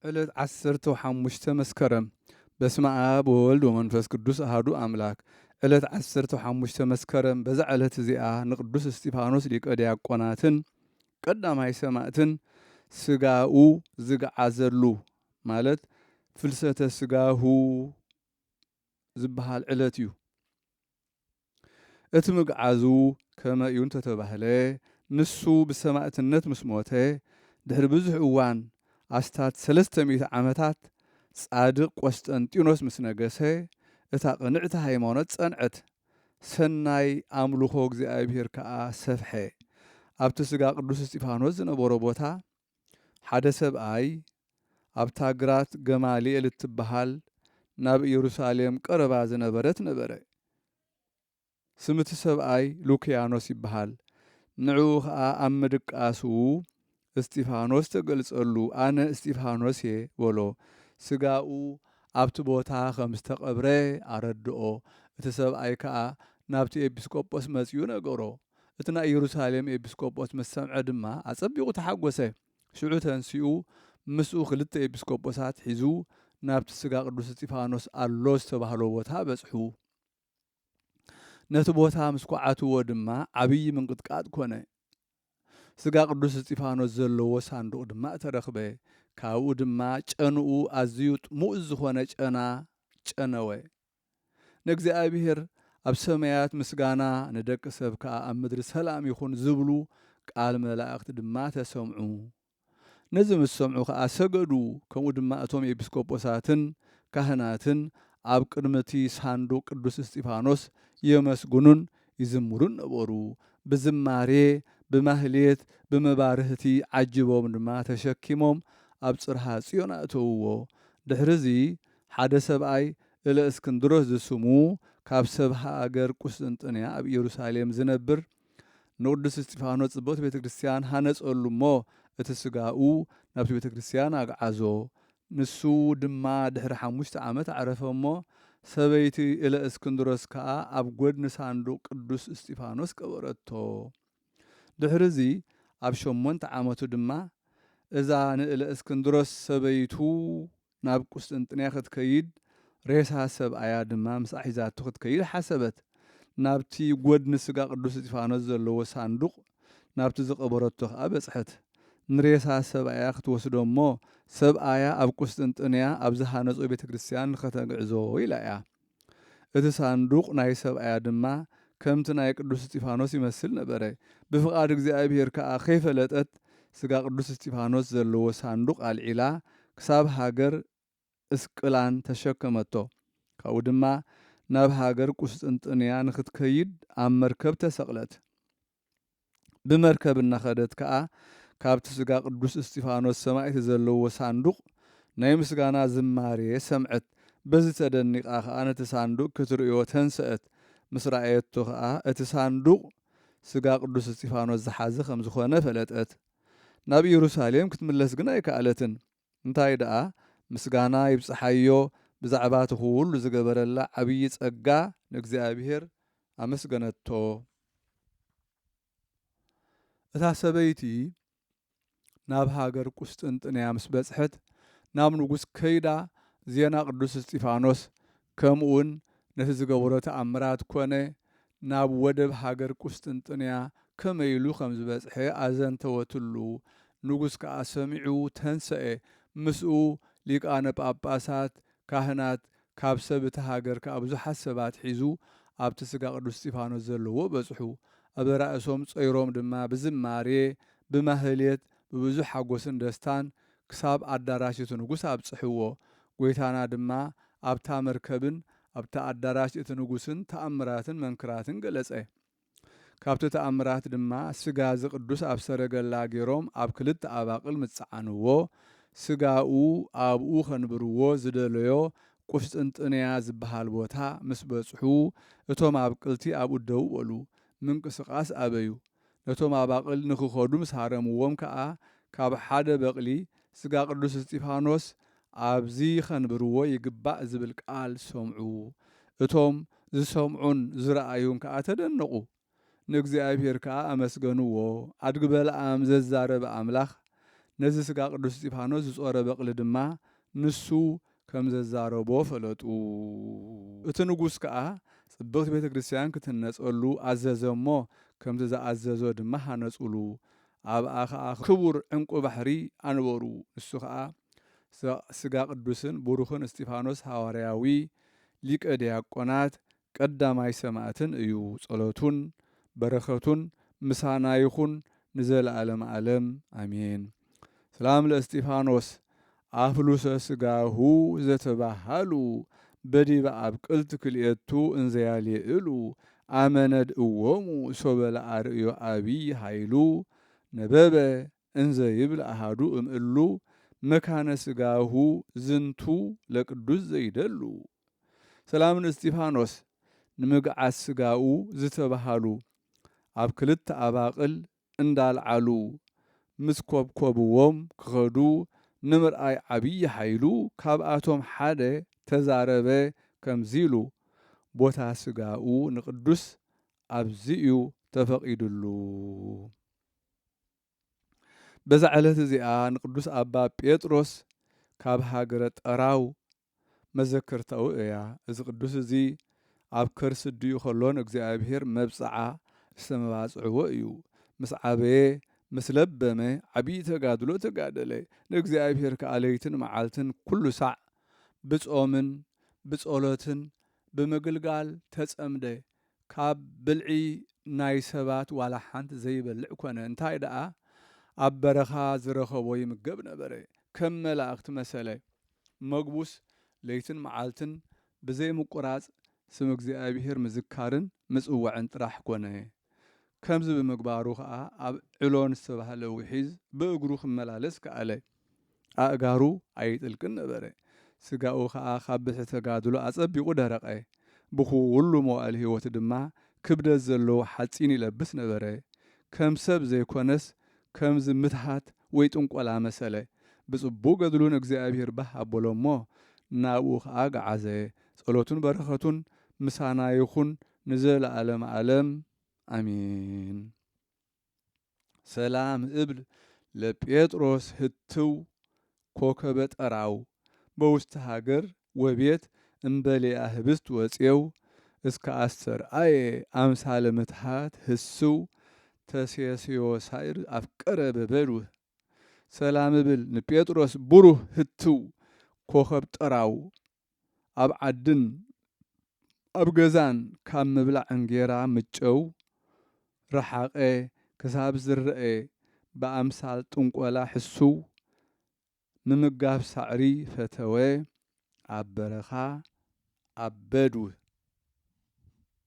ዕለት 15 መስከረም በስመ አብ ወወልድ ወመንፈስ ቅዱስ አሐዱ አምላክ። ዕለት 15 መስከረም በዛ ዕለት እዚኣ ንቅዱስ እስጢፋኖስ ሊቀ ዲያቆናትን ቀዳማይ ሰማዕትን ስጋኡ ዝገዓዘሉ ማለት ፍልሰተ ስጋሁ ዝበሃል ዕለት እዩ። እቲ ምግዓዙ ከመ እዩ እንተተባህለ ንሱ ብሰማዕትነት ምስ ሞተ ድሕሪ ብዙሕ እዋን ኣስታት 300 ዓመታት ጻድቕ ቆስጠንጢኖስ ምስ ነገሰ እታ ቅንዕቲ ሃይማኖት ጸንዐት። ሰናይ ኣምልኾ እግዚኣብሔር ከዓ ሰፍሐ። ኣብቲ ስጋ ቅዱስ እስጢፋኖስ ዝነበሮ ቦታ ሓደ ሰብኣይ ኣብታ ግራት ገማልኤል እትበሃል ናብ ኢየሩሳሌም ቀረባ ዝነበረት ነበረ። ስምቲ ሰብኣይ ሉክያኖስ ይበሃል። ንዕኡ ከዓ ኣብ ምድቃሱ እስጢፋኖስ ተገልጸሉ። ኣነ እስጢፋኖስ እየ በሎ። ስጋኡ ኣብቲ ቦታ ከም ዝተቐብረ ኣረድኦ። እቲ ሰብኣይ ከዓ ናብቲ ኤጲስቆጶስ መጺኡ ነገሮ። እቲ ናይ ኢየሩሳሌም ኤጲስቆጶስ ምስ ሰምዐ ድማ ኣጸቢቑ ተሓጐሰ። ሽዑ ተንሲኡ ምስኡ 2 ኤጲስቆጶሳት ሒዙ ናብቲ ስጋ ቅዱስ እስጢፋኖስ ኣሎ ዝተባህሎ ቦታ በጽሑ። ነቲ ቦታ ምስ ኳዓትዎ ድማ ዓብዪ ምንቅጥቃጥ ኮነ። ስጋ ቅዱስ እስጢፋኖስ ዘለዎ ሳንዱቕ ድማ ተረኽበ። ካብኡ ድማ ጨንኡ ኣዝዩ ጥሙእ ዝኾነ ጨና ጨነወ። ንእግዚኣብሔር ኣብ ሰማያት ምስጋና ንደቂ ሰብ ከዓ ኣብ ምድሪ ሰላም ይኹን ዝብሉ ቃል መላእኽቲ ድማ ተሰምዑ። ነዚ ምስ ሰምዑ ከዓ ሰገዱ። ከምኡ ድማ እቶም ኤጲስቆጶሳትን ካህናትን ኣብ ቅድሚቲ ሳንዱቕ ቅዱስ እስጢፋኖስ የመስግኑን ይዝምሩን ነበሩ። ብዝማሬ ብማህሌት ብመባርህቲ ዓጅቦም ድማ ተሸኪሞም ኣብ ጽርሐ ጽዮን ኣእተውዎ። ድሕሪዚ ሓደ ሰብኣይ እለእስክንድሮስ ዝስሙ ካብ ሰብ ሃገር ቁስጥንጥንያ ኣብ ኢየሩሳሌም ዝነብር ንቅዱስ እስጢፋኖስ ጽብቕቲ ቤተ ክርስቲያን ሃነጸሉ እሞ እቲ ስጋኡ ናብቲ ቤተ ክርስቲያን ኣግዓዞ። ንሱ ድማ ድሕሪ 5 ዓመት ዓረፈ እሞ ሰበይቲ እለእስክንድሮስ ከዓ ኣብ ጐድኒ ሳንዱቕ ቅዱስ እስጢፋኖስ ቀበረቶ። ድሕሪዚ ኣብ 8 ዓመቱ ድማ እዛ ንእለእስክንድሮስ ሰበይቱ ናብ ቁስጥንጥንያ ክትከይድ ሬሳ ሰብኣያ ድማ ምስ ሒዛቱ ክትከይድ ሓሰበት። ናብቲ ጐድኒ ስጋ ቅዱስ እስጢፋኖስ ዘለዎ ሳንዱቕ ናብቲ ዝቐበረቶ ከዓ በጽሐት። ንሬሳ ሰብኣያ ክትወስዶ እሞ ሰብኣያ ኣብ ቁስጥንጥንያ ኣብ ዝሃነጾ ቤተ ክርስቲያን ንኸተግዕዞ ኢላ እያ። እቲ ሳንዱቕ ናይ ሰብኣያ ድማ ከምቲ ናይ ቅዱስ እስጢፋኖስ ይመስል ነበረ። ብፍቓድ እግዚኣብሔር ከዓ ከይፈለጠት ስጋ ቅዱስ እስጢፋኖስ ዘለዎ ሳንዱቕ ኣልዒላ ክሳብ ሃገር እስቅላን ተሸከመቶ። ካብኡ ድማ ናብ ሃገር ቁስጥንጥንያ ንኽትከይድ ኣብ መርከብ ተሰቕለት። ብመርከብ እናኸደት ከዓ ካብቲ ስጋ ቅዱስ እስጢፋኖስ ሰማዕቲ ዘለዎ ሳንዱቕ ናይ ምስጋና ዝማሬ ሰምዐት። በዚ ተደኒቓ ከዓ ነቲ ሳንዱቕ ክትርእዮ ተንስአት። ምስ ረኣየቶ ከዓ እቲ ሳንዱቕ ስጋ ቅዱስ እስጢፋኖስ ዝሓዘ ከም ዝኾነ ፈለጠት። ናብ ኢየሩሳሌም ክትምለስ ግን ኣይከኣለትን። እንታይ ደኣ ምስጋና ይብፅሓዮ ብዛዕባ እቲ ኩሉ ዝገበረላ ዓብዪ ጸጋ ንእግዚኣብሔር ኣመስገነቶ። እታ ሰበይቲ ናብ ሃገር ቁስጥንጥንያ ምስ በጽሐት ናብ ንጉሥ ከይዳ ዜና ቅዱስ እስጢፋኖስ ከምኡውን ነቲ ዝገበሮ ተኣምራት ኮነ ናብ ወደብ ሃገር ቁስጥንጥንያ ከመይሉ ከም ዝበጽሐ ኣዘንተወትሉ። ንጉሥ ከዓ ሰሚዑ ተንሰአ። ምስኡ ሊቃነ ጳጳሳት ካህናት ካብ ሰብ እቲ ሃገር ከዓ ብዙሓት ሰባት ሒዙ ኣብቲ ስጋ ቅዱስ እስጢፋኖስ ዘለዎ በጽሑ። ኣብ ራእሶም ጸይሮም ድማ ብዝማሬ ብማህሌት ብብዙሕ ሓጎስን ደስታን ክሳብ ኣዳራሽ እቲ ንጉሥ ኣብጽሕዎ። ጐይታና ድማ ኣብታ መርከብን ኣብታ ኣዳራሽ እቲ ንጉሥን ተኣምራትን መንክራትን ገለጸ። ካብቲ ተኣምራት ድማ ስጋ ዝቅዱስ ኣብ ሰረገላ ገይሮም ኣብ 2 ኣባቕል ምጽዓንዎ። ስጋኡ ኣብኡ ኸንብርዎ ዝደለዮ ቁስጥንጥንያ ዝበሃል ቦታ ምስ በጽሑ እቶም ኣብቅልቲ ኣብኡ ደው በሉ፣ ምንቅስቓስ ኣበዩ። ነቶም ኣባቕል ንኽኸዱ ምስ ሃረምዎም ከዓ ካብ ሓደ በቕሊ ስጋ ቅዱስ እስጢፋኖስ ኣብዚ ኸንብርዎ ይግባእ ዝብል ቃል ሰምዑ። እቶም ዝሰምዑን ዝረኣዩን ከዓ ተደነቑ። ንእግዚኣብሔር ከዓ ኣመስገንዎ። ኣድግ በለዓም ዘዛረበ ኣምላኽ ነዚ ስጋ ቅዱስ እስጢፋኖስ ዝጾረ በቕሊ ድማ ንሱ ከም ዘዛረቦ ፈለጡ። እቲ ንጉስ ከዓ ጽብቕቲ ቤተ ክርስቲያን ክትነጸሉ ኣዘዘ እሞ ከምቲ ዝኣዘዞ ድማ ሃነጹሉ። ኣብኣ ከዓ ክቡር ዕንቁ ባሕሪ ኣንበሩ። ንሱ ከዓ ስጋ ቅዱስን ቡሩኽን እስጢፋኖስ ሐዋርያዊ ሊቀ ዲያቆናት ቀዳማይ ሰማዕትን እዩ። ጸሎቱን በረኸቱን ምሳና ይኹን ንዘለዓለም ዓለም አሜን። ሰላም ለእስጢፋኖስ አፍሉሰ ስጋሁ ዘተባሃሉ በዲበ አብቅልት ክልኤቱ እንዘያልዕሉ አመነድ እዎሙ ሶበለ አርእዮ አቢይ ኃይሉ ነበበ እንዘ ይብል አሃዱ እምእሉ መካነ ስጋሁ ዝንቱ ለቅዱስ ዘይደሉ። ሰላም ለእስጢፋኖስ ንምግዓት ስጋኡ ዝተባሃሉ ኣብ ክልተ ኣባቕል እንዳልዓሉ ምስ ኮብኮብዎም ክኸዱ ንምርኣይ ዓብይ ኃይሉ ካብኣቶም ሓደ ተዛረበ ከምዚሉ ቦታ ስጋኡ ንቅዱስ ኣብዚኡ ተፈቂዱሉ። በዛ ዕለት እዚኣ ንቅዱስ ኣባ ጴጥሮስ ካብ ሃገረ ጠራው መዘክርተኡ እያ። እዚ ቅዱስ እዚ ኣብ ከርሲ ድዩ ከሎን እግዚኣብሔር መብፅዓ ዝተመባፅዕዎ እዩ። ምስ ዓበየ ምስ ለበመ ዓብይ ተጋድሎ ተጋደለ። ንእግዚኣብሔር ከዓ ለይትን መዓልትን ኩሉ ሳዕ ብጾምን ብጸሎትን ብምግልጋል ተጸምደ። ካብ ብልዒ ናይ ሰባት ዋላ ሓንቲ ዘይበልዕ ኮነ። እንታይ ደኣ ኣብ በረኻ ዝረኸቦ ይምገብ ነበረ። ከም መላእኽቲ መሰለ መግቡስ ለይትን መዓልትን ብዘይ ምቁራጽ ስም እግዚኣብሔር ምዝካርን ምጽዋዕን ጥራሕ ኮነ። ከምዚ ብምግባሩ ከዓ ኣብ ዕሎን ዝተባህለ ውሒዝ ብእግሩ ክመላለስ ከኣለ። ኣእጋሩ ኣይጥልቅን ነበረ። ስጋኡ ከዓ ካብ ብልሒ ተጋድሎ ኣጸቢቑ ደረቐ። ብኩሉ መዋዕል ህይወት ድማ ክብደት ዘለዎ ሓጺን ይለብስ ነበረ። ከም ሰብ ዘይኮነስ ከምዚ ምትሃት ወይ ጥንቆላ መሰለ። ብጽቡቕ ገድሉን እግዚኣብሔር ባህ ኣበሎ እሞ ናብኡ ከዓ ገዓዘ። ጸሎቱን በረኸቱን ምሳና ይኹን ንዘለዓለም ዓለም አሜን። ሰላም እብል ለጴጥሮስ ህትው ኮከበ ጠራው በውስተ ሃገር ወቤት እምበሌአ ህብስት ወፄው እስከ አስተርአየ አምሳለ ምትሃት ህስው ተሴስዮ ሳይር አፍቀረ በበልው። ሰላም እብል ንጴጥሮስ ቡሩህ ህትው ኮኸብ ጠራው ኣብ ዓድን ኣብ ገዛን ካብ ምብላዕ እንጌራ ምጨው ረሓቐ ክሳብ ዝርአ ብኣምሳል ጥንቆላ ሕሱው ምምጋብ ሳዕሪ ፈተወ ኣብ በረኻ ኣብ በድው